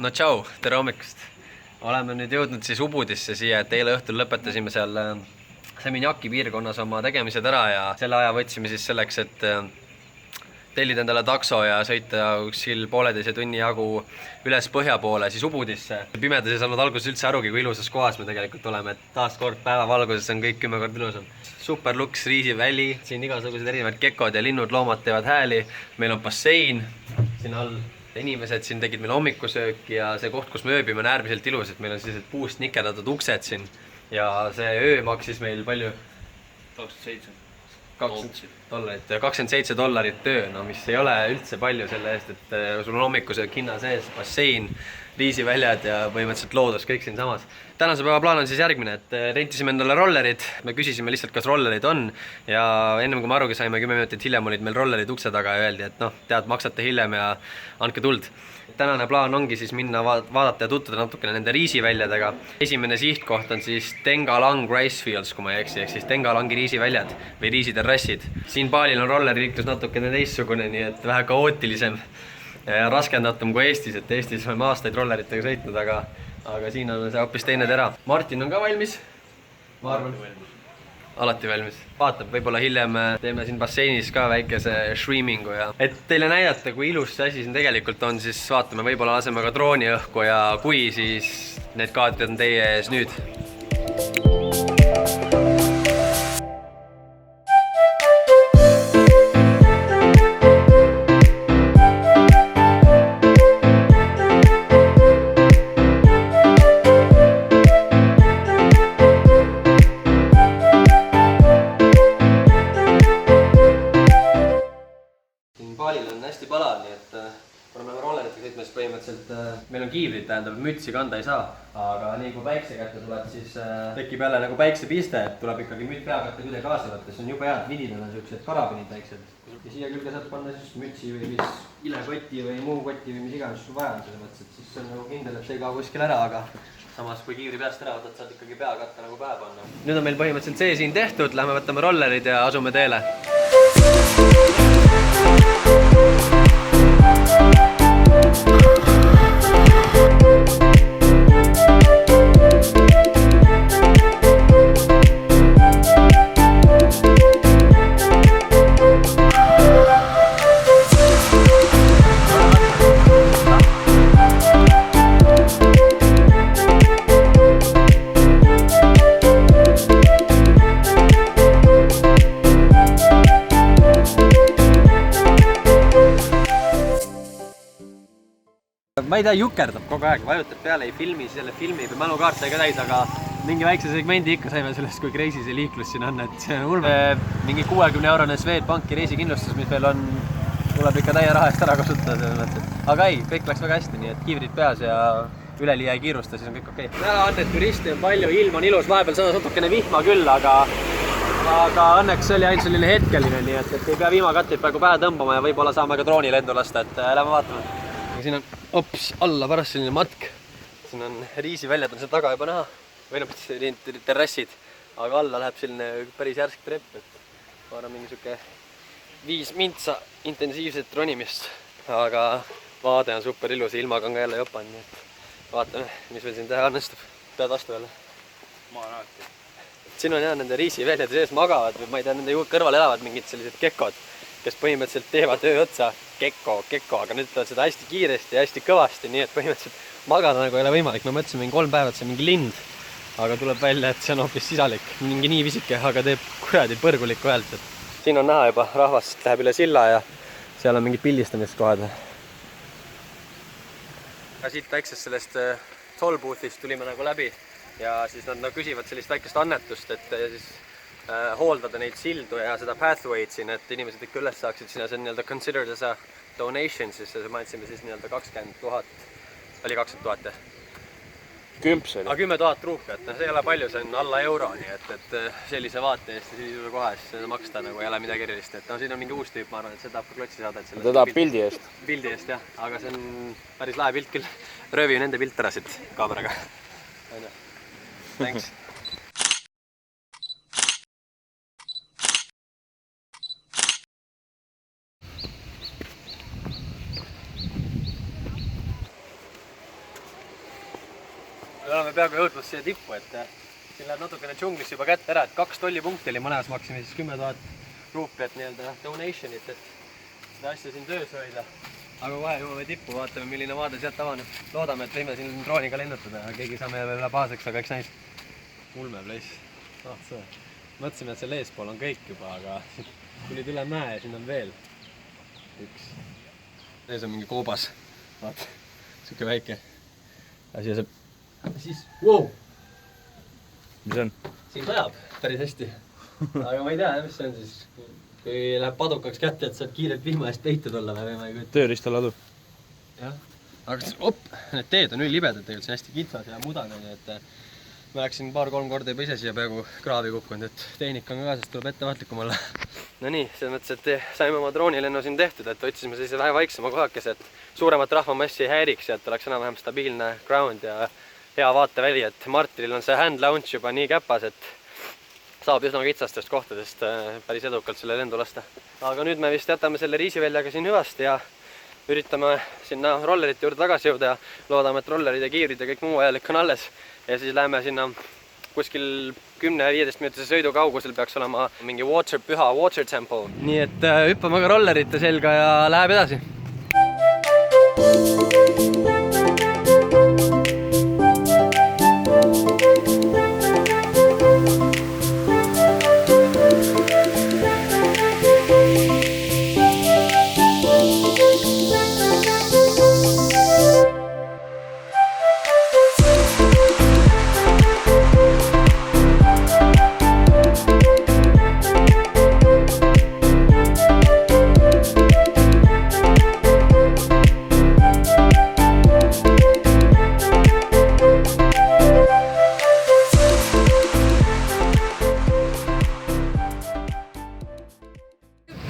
No tšau, tere hommikust! Oleme nüüd jõudnud siis Ubudisse siia, et eile õhtul lõpetasime seal Seminjaki piirkonnas oma tegemised ära ja selle aja võtsime siis selleks, et tellida endale takso ja sõita kuskil 1,5 tunni jagu üles põhja poole siis Ubudisse. Pimedas ei saanud alguses üldse arugi, kui ilusas kohas me tegelikult oleme, et taas kord päevavalguses on kõik 10 korda ilusam. Super luks riisiväli, siin igasugused erinevad kekod ja linnud, loomad teevad hääli, meil on bassein siin all. Inimesed siin tegid meil hommikusööki ja see koht, kus me ööbime, on äärmiselt ilus, et meil on sellised puust nikerdatud uksed siin ja see öö maksis meil palju? $27 öö, no mis ei ole üldse palju selle eest, et sul on hommikusöök hinna sees, bassein, riisiväljad ja põhimõtteliselt loodus kõik siin samas. Tänase päeva plaan on siis järgmine, et rentisime endale rollerid, me küsisime lihtsalt, kas rollerid on ja ennem kui me arugi saime, 10 minutit hiljem olid meil rollerid ukse taga ja öeldi, et noh, tead, maksate hiljem ja andke tuld. Tänane plaan ongi siis minna vaadata ja tutvuda natukene nende riisiväljadega. Esimene sihtkoht on siis Tengalang Ricefields, kui ma ei eksi, ehk siis Tengalangi riisiväljad või riisiterrassid. Siin Balil on rolleriliiklus natukene teistsugune, nii et vähe kaootilisem ja raskendatum kui Eestis, et Eestis oleme aastaid rolleritega sõitnud, aga siin on see hoopis teine tera. Martin on ka valmis? Ma arvan. Alati valmis. Vaatab, võib-olla hiljem teeme siin basseinis ka väikese streamingu ja et teile näidata, kui ilus see asi siin tegelikult on, siis vaatame, võib-olla laseme ka drooni õhku ja kui, siis need kaadrid on teie ees nüüd. Balil on hästi palav, nii et kuna me oleme rolleritega sõitma, siis põhimõtteliselt meil on kiivrid, tähendab, mütsi kanda ei saa, aga nii kui päikse kätte tuleb, siis tekib jälle nagu päiksepiste, et tuleb ikkagi peakatte külje kaasa võtta, see on jube head, vidid on sellised karabinid väiksed. Ja siia külge saab panna siis mütsi või mis ilekoti või muu koti või mis iganes sul vaja on selle mõttes, et siis on nagu kindel, et see ei kao kuskil ära, aga samas kui kiivri peast ära võtad, saad ikkagi peakatte nagu pähe panna. Nüüd on meil põhimõtteliselt see siin tehtud, lähme võtame rollerid ja asume teele. Ma ei tea, jukerdab kogu aeg, vajutab peale, ei filmi, selle filmi või mälukaart sai ka täis, aga mingi väikse segmendi ikka saime sellest, kui crazy see liiklus siin on, et see on ulme. Mingi 60-eurone Swedbanki reisikindlustus, mis veel on, tuleb ikka täie raha eest ära kasutada selles mõttes. Aga ei, kõik läks väga hästi, nii et kiivrid peas ja üleliia ei kiirusta, siis on kõik okei. Näha on, et turisti on palju, ilm on ilus, vahepeal sadas natukene vihma küll, aga õnneks see oli ainult selline hetkeline, nii et ei pea vihmakatteid praegu pähe tõmbama ja võib-olla saame ka drooni lendu lasta, et lähme vaatame. Siin on alla pärast selline matk, siin on riisiväljad on seal taga juba näha, või terrassid, aga alla läheb selline päris järsk trepp, et vaara mingi siuke 5 mintsa intensiivset ronimist, aga vaade on super ilus, ilmaga on ka jälle jopan, nii et vaatame, mis meil siin teha õnnestub. Pead vastu jälle? Ma olen alati. Siin on jah nende riisiväljade sees magavad või ma ei tea, nende kõrval elavad mingid sellised kekod, kes põhimõtteliselt teevad öö otsa kekko, aga nüüd ütlevad seda hästi kiiresti ja hästi kõvasti, nii et põhimõtteliselt magada nagu ei ole võimalik. Me mõtlesime mingi 3 päeva, et see on mingi lind, aga tuleb välja, et see on hoopis sisalik. Mingi nii visike, aga teeb kuradi põrgulikku häält. Siin on näha juba, rahvas läheb üle silla ja seal on mingid pildistamiskohad. Siit väiksest sellest tollboothist tulime nagu läbi ja siis nad küsivad sellist väikest annetust, et siis hooldada neid sildu ja seda pathway'd siin, et inimesed ikka üles saaksid sinna, see on nii-öelda considered as a donation, siis me andsime siis nii-öelda 20 000, oli 20 000 jah? 10 oli. Aga 10 000 ruupi, et see ei ole palju, see on alla euro, nii et sellise vaate eest ja sellise koha eest maksta nagu ei ole midagi erilist, et siin on mingi uus tüüp, ma arvan, et see tahab ka klotsi saada. Ta tahab pildi eest? Pildi eest jah, aga see on päris lahe pilt küll, röövi nende pilt ära siit kaameraga. Thanks. oleme peaaegu jõudmas siia tippu, et siin läheb natukene džunglis juba kätte ära, et 2 tollipunkti oli mõnes maksime siis 10 000 ruupi, et nii-öelda donation'it, et seda asja siin töös hoida. Aga kohe jõuame tippu, vaatame, milline vaade sealt avaneb. Loodame, et võime siin drooniga lennutada ja keegi saame veel baaseks, aga eks näis ulme place. Mõtlesime, et seal eespool on kõik juba, aga tulid üle mäe ja siin on veel üks. Ees on mingi koobas. Vaata, siuke väike asi ja see... Siis, wow! Mis on? Siin sajab päris hästi. Aga ma ei tea, mis see on siis. Kui läheb padukaks kätte, et saad kiirelt vihma eest peitu tulla või ma ei kujuta. Tööristaladu. Jah. Aga need teed on ülibedad tegelikult, see on hästi kitsad ja mudane, nii et ma läksin 2-3 korda juba ise siia peaaegu kraavi kukkunud, et tehnika on ka, sest tuleb ettevaatlikum olla. No nii, selles mõttes, et saime oma droonilennu siin tehtud, et otsisime sellise vähe vaiksema kohakese, et suuremat rahvamassi ei häiriks ja et oleks enam-vähem stabiilne ground ja hea vaateväli, et Martinil on see hand launch juba nii käpas, et saab üsna kitsastest kohtadest päris edukalt selle lendu lasta. Aga nüüd me vist jätame selle riisiväljaga siin hüvasti ja üritame sinna rollerite juurde tagasi jõuda ja loodame, et rollerid ja kiivrid ja kõik muu ajalik on alles. Ja siis läheme sinna kuskil 10-15 minutise sõidu kaugusel peaks olema mingi püha water temple. Nii et hüppame ka rollerite selga ja läheb edasi.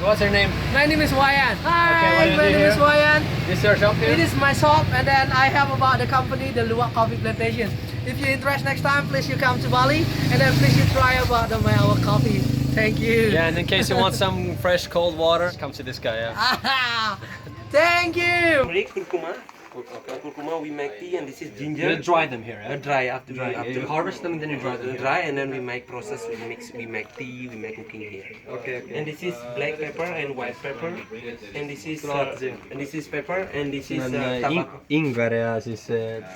What's your name? My name is Wayan. Hi, Okay, what do you my do name is here? Wayan. This is your shop here? It is my shop, and then I have about the company, the Luwak Coffee Plantation. If you're interested next time, please you come to Bali, and then please you try about our coffee. Thank you. Yeah, and in case you want some fresh cold water, come to this guy, yeah. Thank you. Kurkuma. Kurkuma, we make tea, and this is ginger. You dry them here, yeah? Dry after dry. You harvest them and then you dry them. Dry, and then we make process. We mix. We make tea. We make cooking here. Okay. And this is black pepper and white pepper. And this is pepper. And this is tobacco. Ingver ja siis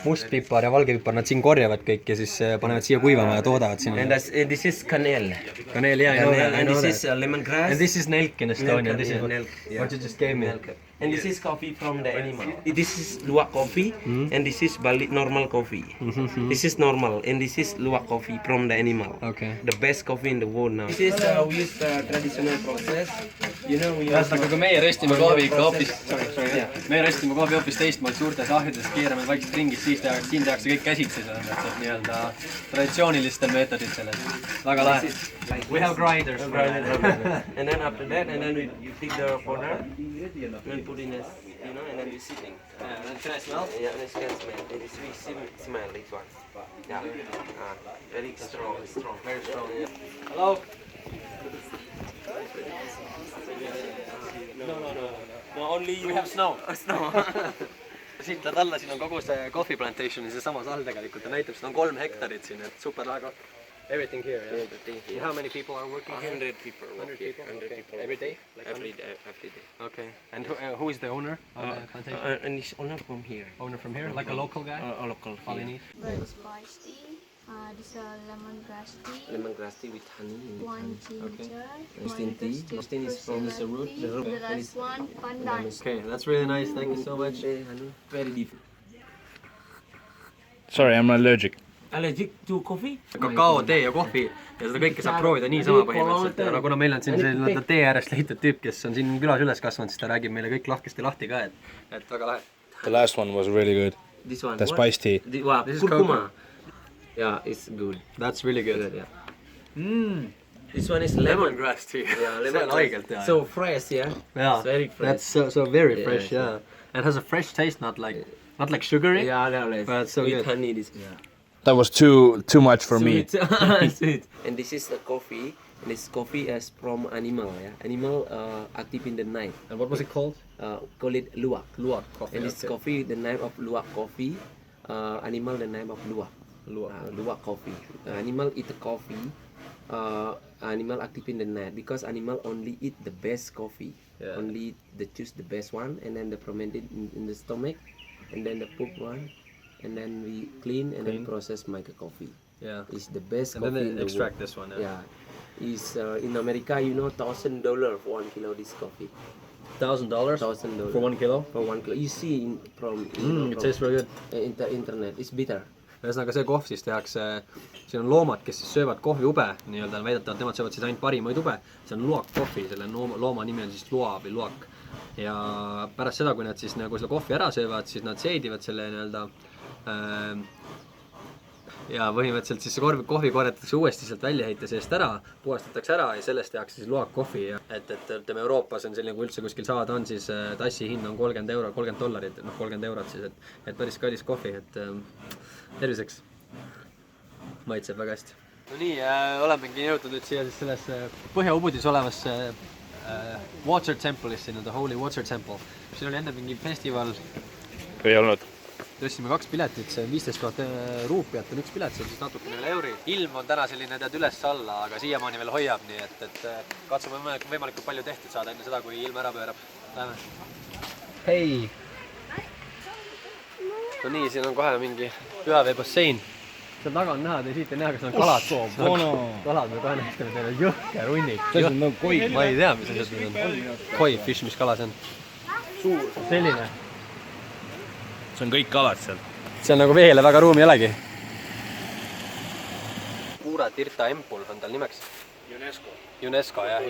mustpipar ja valgepipar, nad siin korjavad kõik ja siis panevad siia kuivama ja toodavad siin. And this is kanel. Kaneel, yeah, I know that. And this is lemongrass. And this is nelk in Estonia. Nelk, This is yeah, nelk, yeah. what you just gave me. And this is coffee from the animal. This is luwak coffee, and this is Bali normal coffee. This is normal, and this is luwak coffee from the animal. Okay. The best coffee in the world now. This is we use traditional process. You know we use. Ühesõnaga, kui meie röstime kohvi ikka hoopis, meie röstime kohvi hoopis teistmoodi suurtes ahjudes, keerame vaikselt ringis, siis siin tehakse kõik käsitsi, selles mõttes, et nii-öelda traditsioonilistel meetoditel, et väga lahe. We have grinders. And then after that, and then you take the powder and put in a, and then you sitting. Can I smell? Yeah, and it can smell. It is we smell this one. Yeah, very strong, very strong. Yeah. Hello? No, only We have snow. Snow. Siit läheb alla, siin on kogu see coffee plantation ja see samas all tegelikult ja näitab, siin on 3 hektarit siin, et super lahe koht. Everything here, yeah? Everything here. How many people are working here? 100 people. 100 people? 100 Okay. people. Every day? Like Every day. Okay. And who is the owner of the plantation? And it's owner from here. Owner from here? Like a local guy? A local here. Balinese? Spice tea, this is lemongrass tea, Lemongrass tea with honey. one ginger, Roasting tea. Roasting is from the root. tea, the last one pandan. Okay, that's really nice. Thank you so much. Very different. Sorry, I'm allergic. Allergic to coffee? Kakao, tee ja kohvi ja seda kõike saab proovida niisama põhimõtteliselt. Ja kuna meil on siin see tee äärest leitud tüüp, kes on siin külas üles kasvanud, siis ta räägib meile kõik lahkesti lahti ka, et väga lahe. The last one was really good. This one. The spice tea. This is Kurkuma. Yeah, it's good. That's really good. Yeah. This one is lemon. Lemongrass tea. Yeah, See on haigelt, lemon. jah. So fresh, yeah. Yeah, It's very fresh. that's so very Yeah, fresh, yeah. yeah. And has a fresh taste, not like sugary. Yeah, no, But so with good. honey. This. That was too much for me. Sweet. Sweet. And this is the coffee. And this coffee is from animal. Yeah, animal active in the night. And what was it called? Call it luwak. Luwak coffee. And this okay. coffee, the name of luwak coffee. Animal, the name of luwak. luwak coffee. Animal eat the coffee. Animal active in the net because animal only eat the best coffee. Yeah. Only they choose the best one and then they ferment it in the stomach, and then the poop one, and then we clean and then process make a coffee. Yeah. It's the best And coffee then in they the extract world. this one. Yeah. Is in America, you know, $1,000 for 1 kilo this coffee. $1,000 $1,000 for 1 kilo. for 1 kilo. You see from It tastes very good. internet. It's bitter. ühesõnaga see kohv siis tehakse, siin on loomad, kes siis söövad kohviube, nii-öelda väidetavalt nemad söövad siis ainult parimaid ube, see on luwak kohvi, selle looma nimi on siis lua või luwak. Ja pärast seda, kui nad siis nagu selle kohvi ära söövad, siis nad seedivad selle nii-öelda ja põhimõtteliselt siis see kohvi korjatakse uuesti sealt väljaheite seest ära, puhastatakse ära ja sellest tehakse siis luwak kohvi. Et ütleme Euroopas on selline, kui üldse kuskil saada on, siis tassi hind on $30, $30, noh €30 siis, et päris kallis kohvi, et terviseks. Maitseb väga hästi. No nii, olemegi jõudnud nüüd siia siis sellesse Põhja-Ubudis olevasse Water Temple'isse, The Holy Water Temple. Siin oli enne mingi festival. Ei olnud. Tõstsime 2 piletit, see on 15 000 ruupiat on 1 pilet, see on siis natukene üle euri. Ilm on täna selline tead üles-alla, aga siiamaani veel hoiab, nii et katsume võimalikult palju tehtud saada enne seda, kui ilm ära pöörab. Lähme. Hei! No nii, siin on kohe mingi pühaveebassein. Seal taga on näha, siit ei näha, kas on kalad. Kalad me kohe nähtame teile jõhker hunnik. Ma ei tea, mis asjad need on. Koi fish, mis kala see on? Suur. Selline. See on kõik kalad seal. See on nagu veele väga ruumi ei olegi. Puura Tirta Empul on tal nimeks. UNESCO, jah.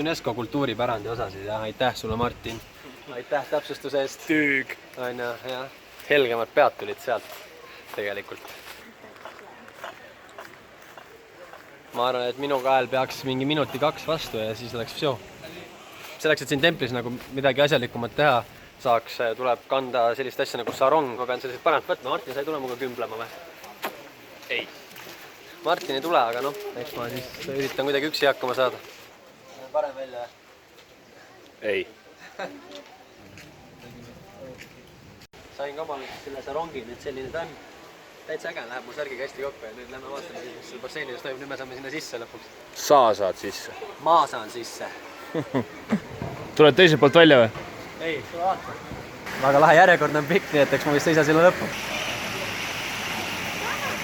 UNESCO kultuuripärandi osa siis, jah. Aitäh sulle, Martin. Aitäh täpsustuse eest. Tüüg. Aina, jah. Helgemad pead tulid sealt tegelikult. Ma arvan, et minu kael peaks mingi minuti 2 vastu ja siis oleks vsio. Selleks, et siin templis nagu midagi asjalikumat teha, saaks, tuleb kanda sellist asja nagu sarong. Ma pean sellised paremalt võtma. Martin, sa ei tule muga kümblema või? Ei. Martin ei tule, aga noh, eks ma siis üritan kuidagi üksi hakkama saada. Parem välja. Ei. Sain ka omalt selle sarongi, nüüd selline ta on. Täitsa äge, läheb mu särgiga hästi kokku ja nüüd lähme vaatame, mis seal basseinis toimub. Nüüd me saame sinna sisse lõpuks. Sa saad sisse. Ma saan sisse. Tuled teiselt poolt välja või? Ei, vaata. Väga lahe järjekord on pikk, nii et eks ma vist ei saa sinna lõppu.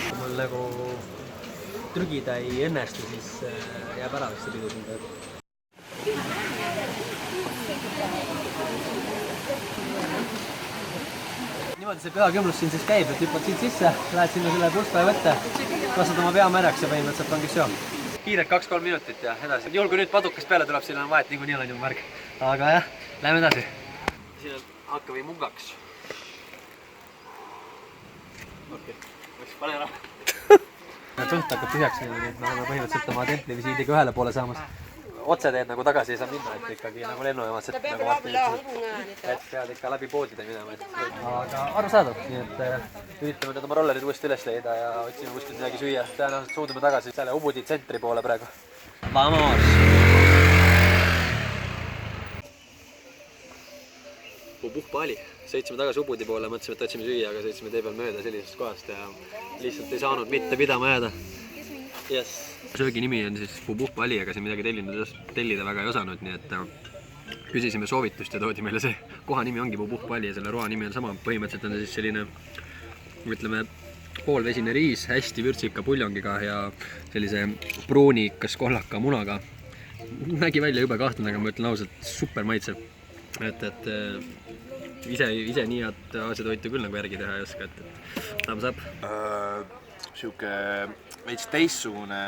Kui mul nagu trügida ei õnnestu, siis jääb ära vist see pidu siin peal. Niimoodi see pühakümlus siin siis käib, et hüppad siit sisse, lähed sinna selle pluspäev ette, lased oma pea märjaks ja põhimõtteliselt ongi söö. Kiirelt 2-3 minutit ja edasi. Juhul kui nüüd padukast peale tuleb, siin on vahet, niikuinii olen ju märg. Aga jah, lähme edasi. Siin on hakkavi mungaks. Okei, pane ära. Kõht hakkab tühjaks niimoodi, et me oleme põhimõtteliselt oma templivisiidiga ühele poole saamas. Otse teed nagu tagasi ei saa minna, et ikkagi nagu lennujamas, et nagu et pead ikka läbi poodide minema. Aga arusaadav, nii et üritame nüüd oma rollerid uuesti üles leida ja otsime kuskilt midagi süüa. Tõenäoliselt suundume tagasi selle Ubudi tsentri poole praegu. Vamos! Puhpali. Sõitsime tagasi Ubudi poole, mõtlesime, et otsime süüa, aga sõitsime tee peal mööda sellisest kohast ja lihtsalt ei saanud mitte pidama jääda. Yes. Söögi nimi on siis Puhpali, aga siin midagi tellida väga ei osanud, nii et küsisime soovitust ja toodi meile see koha nimi ongi Puhpali ja selle roa nimi on sama. Põhimõtteliselt on siis selline, ütleme, poolvesine riis, hästi vürtsika puljongiga ja sellise pruunikas kollaka munaga. Nägi välja jube kahtlane, aga ma ütlen ausalt, super maitsev. Et ise nii head aasiatoitu küll nagu järgi teha ei oska, et thumbs up. Siuke veits teissugune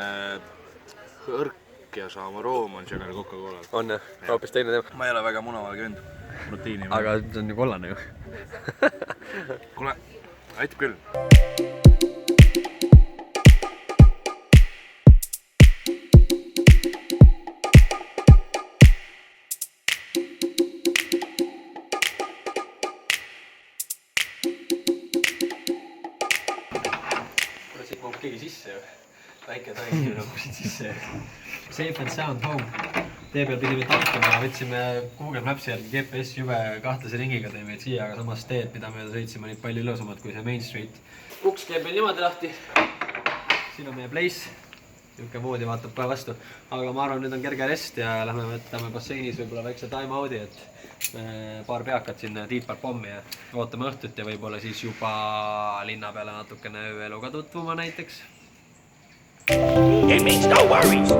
hõrk ja sama room on siuke Coca-Cola. On jah, hoopis teine teema. Ma ei ole väga munaval künd rutiini. Aga see on ju kollane ju. Kuule, aitab küll. Siit mahub keegi sisse ju. Väike taim nagu siit sisse. Safe and sound home. tee peal pidime tankima, võtsime Google Maps'i järgi GPS jube kahtlase ringiga tõi meid siia, aga samas teed, mida me sõitsime, olid palju ilusamad kui see Main Street. Uks käib meil niimoodi lahti. Siin on meie place. Niuke voodi vaatab kohe vastu. Aga ma arvan, nüüd on kerge rest ja lähme võtame basseinis võib-olla väikse time out'i, et paar peakat sinna tiitpart pommi ja ootame õhtut ja võib-olla siis juba linna peale natukene ööeluga tutvuma näiteks. It means no worries.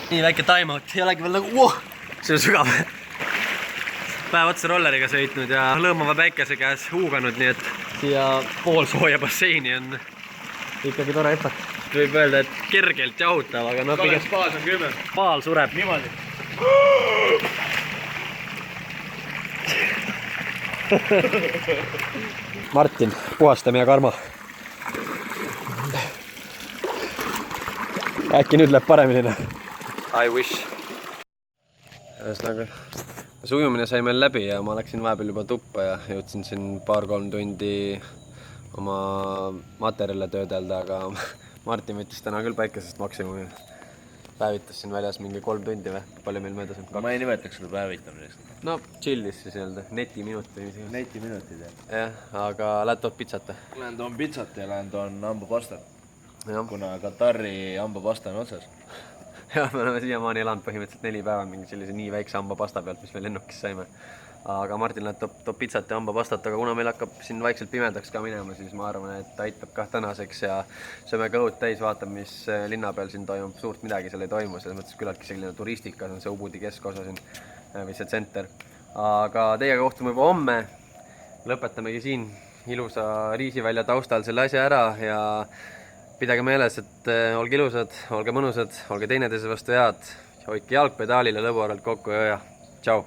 Nii väike time out, ei olegi veel nagu see on sügav. Päev otsa rolleriga sõitnud ja lõõmava päikese käes huuganud, nii et siia poolsooja basseini on ikkagi tore hüpata. Võib öelda, et kergelt jahutav, aga no pigem Spaas on 10. paal sureb. Niimoodi. Martin, puhasta meie karma. Äkki nüüd läheb paremini. I wish. Ühesõnaga, see ujumine sai meil läbi ja ma läksin vahepeal juba tuppa ja jõudsin siin 2-3 tundi oma materjale töödelda, aga Martin võttis täna küll päikesest maksimumi. Päevitas siin väljas mingi 3 tundi või? Palju meil möödas on? Ma ei nimetaks seda päevitamiseks. No, chillis siis öelda. Netiminutid. Netiminutid, jah, aga lähed tood pitsat? Lähen toon pitsat ja lähen toon hambapastat. Kuna Katari hambapasta on otsas. Jah, me oleme siiamaani elanud põhimõtteliselt 4 päeva mingi sellise nii väikse hambapasta pealt, mis me lennukis saime. Aga Martin läheb toob pitsat ja hambapastat, aga kuna meil hakkab siin vaikselt pimedaks ka minema, siis ma arvan, et aitab kah tänaseks ja sööme kõhud täis, vaatab, mis linna peal siin toimub. Suurt midagi seal ei toimu, selles mõttes küllaltki selline turistika, see on see Ubudi keskosa siin või see tsenter. Aga teiega kohtume juba homme. Lõpetamegi siin ilusa Riisivälja taustal selle asja ära ja pidage meeles, et olge ilusad, olge mõnusad, olge teineteise vastu head, hoidke jalgpedaalile lõbu arvelt kokku ja tšau!